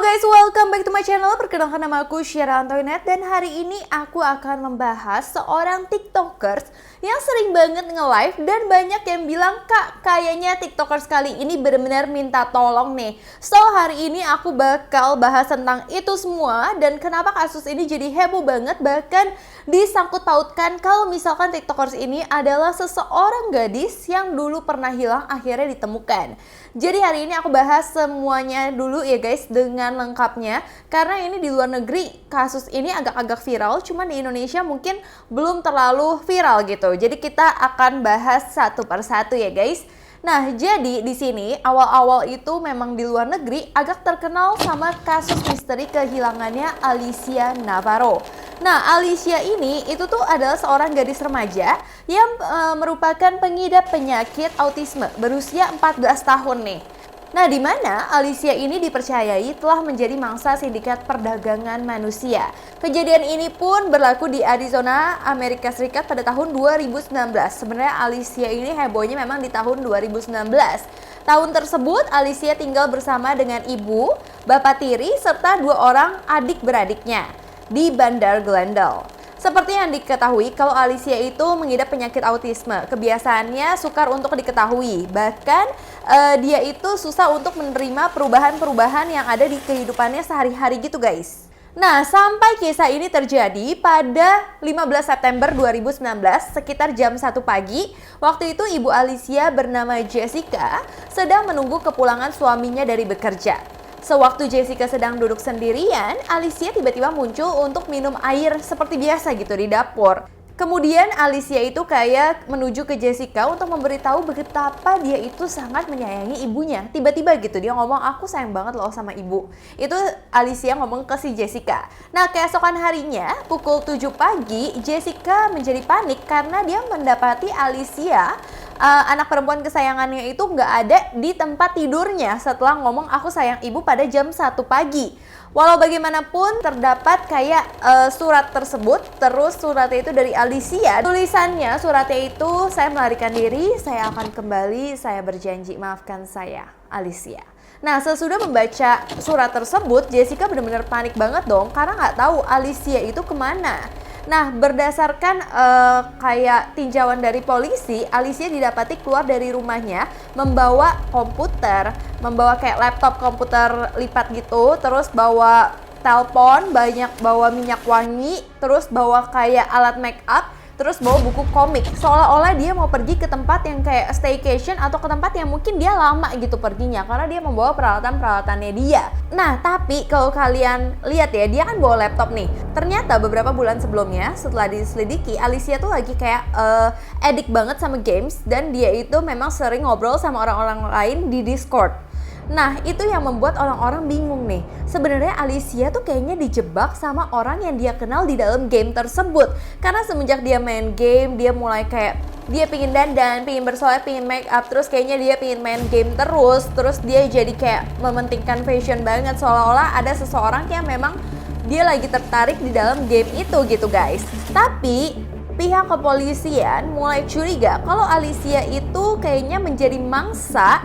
guys, welcome back to my channel. Perkenalkan nama aku Syara Antoinette dan hari ini aku akan membahas seorang tiktokers yang sering banget nge-live dan banyak yang bilang, "Kak, kayaknya tiktokers kali ini benar-benar minta tolong nih." So, hari ini aku bakal bahas tentang itu semua dan kenapa kasus ini jadi heboh banget, bahkan disangkut pautkan kalau misalkan tiktokers ini adalah seseorang gadis yang dulu pernah hilang akhirnya ditemukan. Jadi hari ini aku bahas semuanya dulu ya guys dengan lengkapnya, karena ini di luar negeri kasus ini agak-agak viral, cuman di Indonesia mungkin belum terlalu viral gitu. Jadi kita akan bahas satu per satu ya guys. Nah, jadi di sini awal-awal itu memang di luar negeri agak terkenal sama kasus misteri kehilangannya Alicia Navarro. Nah, Alicia ini itu tuh adalah seorang gadis remaja yang merupakan pengidap penyakit autisme berusia 14 tahun nih. Nah, di mana Alicia ini dipercayai telah menjadi mangsa sindikat perdagangan manusia. Kejadian ini pun berlaku di Arizona, Amerika Serikat pada tahun 2019. Sebenarnya Alicia ini hebohnya memang di tahun 2019. Tahun tersebut Alicia tinggal bersama dengan ibu, bapak tiri, serta 2 orang adik-beradiknya di Bandar Glendale. Seperti yang diketahui, kalau Alicia itu mengidap penyakit autisme, kebiasaannya sukar untuk diketahui. Bahkan dia itu susah untuk menerima perubahan-perubahan yang ada di kehidupannya sehari-hari gitu guys. Nah, sampai kisah ini terjadi pada 15 September 2019 sekitar jam 1 pagi. Waktu itu ibu Alicia bernama Jessica sedang menunggu kepulangan suaminya dari bekerja. Sewaktu Jessica sedang duduk sendirian, Alicia tiba-tiba muncul untuk minum air seperti biasa gitu di dapur. Kemudian Alicia itu kayak menuju ke Jessica untuk memberitahu betapa dia itu sangat menyayangi ibunya. Tiba-tiba gitu dia ngomong, "Aku sayang banget loh sama ibu." Itu Alicia ngomong ke si Jessica. Nah, keesokan harinya pukul 7 pagi Jessica menjadi panik karena dia mendapati Alicia, anak perempuan kesayangannya itu nggak ada di tempat tidurnya setelah ngomong "aku sayang ibu" pada jam 1 pagi. Walau bagaimanapun terdapat kayak surat tersebut, terus suratnya itu dari Alicia. Tulisannya suratnya itu, "Saya melarikan diri, saya akan kembali, saya berjanji, maafkan saya, Alicia." Nah, sesudah membaca surat tersebut, Jessica benar-benar panik banget dong karena nggak tahu Alicia itu kemana. Nah, berdasarkan kayak tinjauan dari polisi, Alicia didapati keluar dari rumahnya membawa komputer, membawa kayak laptop komputer lipat gitu, terus bawa telepon, banyak bawa minyak wangi, terus bawa kayak alat make up, terus bawa buku komik. Seolah-olah dia mau pergi ke tempat yang kayak staycation atau ke tempat yang mungkin dia lama gitu perginya, karena dia membawa peralatan-peralatannya dia. Nah, tapi kalau kalian lihat ya, dia kan bawa laptop nih. Ternyata beberapa bulan sebelumnya setelah diselidiki, Alicia tuh lagi kayak addict banget sama games dan dia itu memang sering ngobrol sama orang-orang lain di Discord. Nah, itu yang membuat orang-orang bingung nih. Sebenarnya Alicia tuh kayaknya dijebak sama orang yang dia kenal di dalam game tersebut. Karena semenjak dia main game, dia mulai kayak dia pingin dandan, pingin bersolek, pingin make up, terus kayaknya dia pingin main game terus dia jadi kayak mementingkan fashion banget, seolah-olah ada seseorang yang memang dia lagi tertarik di dalam game itu gitu guys. Tapi pihak kepolisian mulai curiga kalau Alicia itu kayaknya menjadi mangsa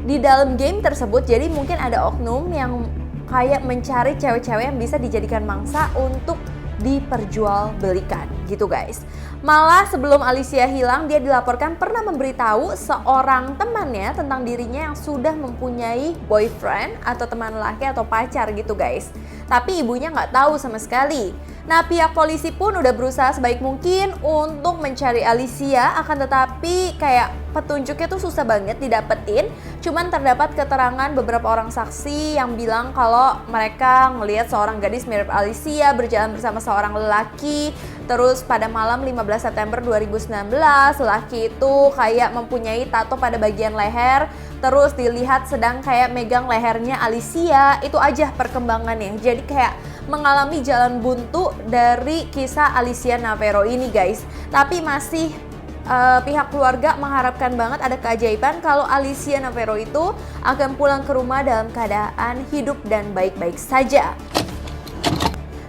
di dalam game tersebut. Jadi mungkin ada oknum yang kayak mencari cewek-cewek yang bisa dijadikan mangsa untuk diperjualbelikan gitu guys. Malah sebelum Alicia hilang, dia dilaporkan pernah memberitahu seorang temannya tentang dirinya yang sudah mempunyai boyfriend atau teman laki atau pacar gitu guys. Tapi ibunya nggak tahu sama sekali. Nah, pihak polisi pun udah berusaha sebaik mungkin untuk mencari Alicia, akan tetapi kayak petunjuknya tuh susah banget didapetin. Cuman terdapat keterangan beberapa orang saksi yang bilang kalau mereka ngelihat seorang gadis mirip Alicia berjalan bersama seorang lelaki. Terus pada malam 15 September 2019, lelaki itu kayak mempunyai tato pada bagian leher. Terus dilihat sedang kayak megang lehernya Alicia. Itu aja perkembangannya. Jadi kayak mengalami jalan buntu dari kisah Alicia Navarro ini guys. Tapi masih pihak keluarga mengharapkan banget ada keajaiban kalau Alicia Navarro itu akan pulang ke rumah dalam keadaan hidup dan baik-baik saja.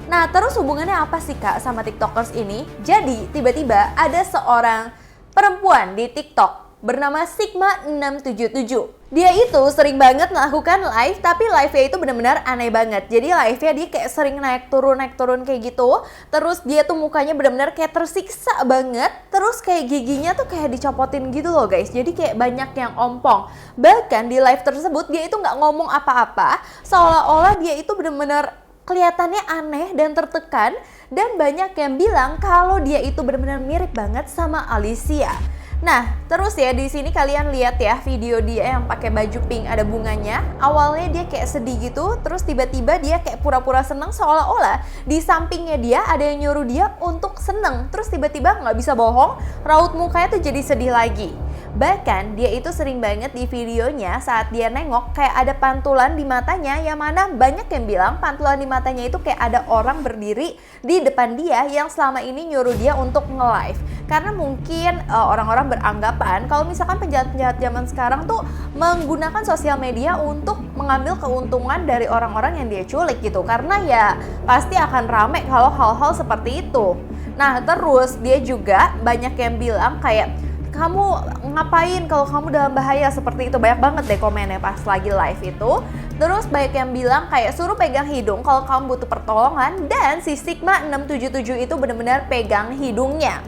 Nah, terus hubungannya apa sih Kak sama tiktokers ini? Jadi tiba-tiba ada seorang perempuan di TikTok bernama Sigma677. Dia itu sering banget melakukan live, tapi live-nya itu benar-benar aneh banget. Jadi live-nya dia kayak sering naik turun kayak gitu. Terus dia tuh mukanya benar-benar kayak tersiksa banget. Terus kayak giginya tuh kayak dicopotin gitu loh guys. Jadi kayak banyak yang ompong. Bahkan di live tersebut dia itu nggak ngomong apa-apa. Seolah-olah dia itu benar-benar kelihatannya aneh dan tertekan. Dan banyak yang bilang kalau dia itu benar-benar mirip banget sama Alicia. Nah, terus ya di sini kalian lihat ya video dia yang pakai baju pink ada bunganya. Awalnya dia kayak sedih gitu, terus tiba-tiba dia kayak pura-pura seneng seolah-olah di sampingnya dia ada yang nyuruh dia untuk seneng. Terus tiba-tiba nggak bisa bohong, raut mukanya tuh jadi sedih lagi. Bahkan dia itu sering banget di videonya saat dia nengok kayak ada pantulan di matanya, yang mana banyak yang bilang pantulan di matanya itu kayak ada orang berdiri di depan dia yang selama ini nyuruh dia untuk nge-live. Karena mungkin orang-orang beranggapan kalau misalkan penjahat-penjahat zaman sekarang tuh menggunakan sosial media untuk mengambil keuntungan dari orang-orang yang dia culik gitu. Karena ya pasti akan rame kalau hal-hal seperti itu. Nah terus dia juga banyak yang bilang kayak, kamu ngapain kalau kamu dalam bahaya seperti itu. Banyak banget deh komennya pas lagi live itu. Terus banyak yang bilang kayak suruh pegang hidung kalau kamu butuh pertolongan. Dan si Sigma 677 itu benar-benar pegang hidungnya.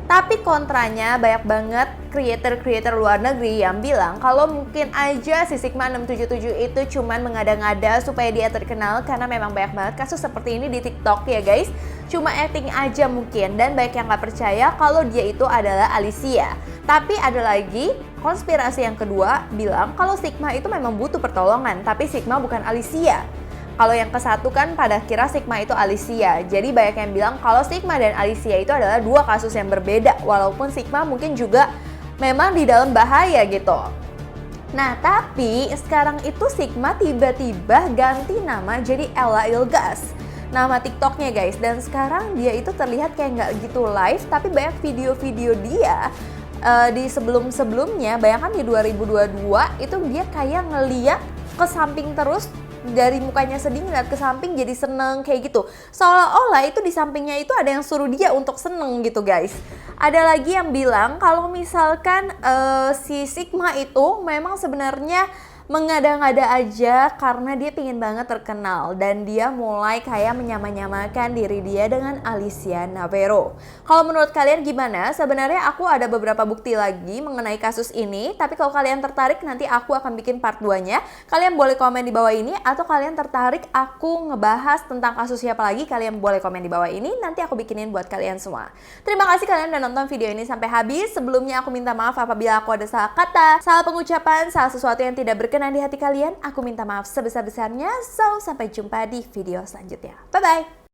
Tapi kontranya banyak banget creator-creator luar negeri yang bilang kalau mungkin aja si Sigma 677 itu cuman mengada-ngada supaya dia terkenal, karena memang banyak banget kasus seperti ini di TikTok ya guys. Cuma acting aja mungkin, dan banyak yang gak percaya kalau dia itu adalah Alicia. Tapi ada lagi konspirasi yang kedua bilang kalau Sigma itu memang butuh pertolongan, tapi Sigma bukan Alicia. Kalau yang ke satu kan pada kira Sigma itu Alicia. Jadi banyak yang bilang kalau Sigma dan Alicia itu adalah dua kasus yang berbeda. Walaupun Sigma mungkin juga memang di dalam bahaya gitu. Nah tapi sekarang itu Sigma tiba-tiba ganti nama jadi Ella Ilgaz, nama TikToknya guys. Dan sekarang dia itu terlihat kayak nggak gitu live, tapi banyak video-video dia di sebelum-sebelumnya. Bayangkan di 2022 itu dia kayak ngeliat ke samping terus, dari mukanya sedih ngeliat ke samping jadi seneng kayak gitu. Seolah-olah itu di sampingnya itu ada yang suruh dia untuk seneng gitu guys. Ada lagi yang bilang kalau misalkan si Sigma itu memang sebenarnya mengada-ngada aja karena dia pingin banget terkenal, dan dia mulai kayak menyamakan diri dia dengan Alicia Navarro. Kalau menurut kalian gimana? Sebenarnya aku ada beberapa bukti lagi mengenai kasus ini, tapi kalau kalian tertarik nanti aku akan bikin part 2-nya. Kalian boleh komen di bawah ini, atau kalian tertarik aku ngebahas tentang kasus siapa lagi, kalian boleh komen di bawah ini, nanti aku bikinin buat kalian semua. Terima kasih kalian udah nonton video ini sampai habis. Sebelumnya aku minta maaf apabila aku ada salah kata, salah pengucapan, salah sesuatu yang tidak berkenan di hati kalian. Aku minta maaf sebesar-besarnya. So, sampai jumpa di video selanjutnya. Bye-bye!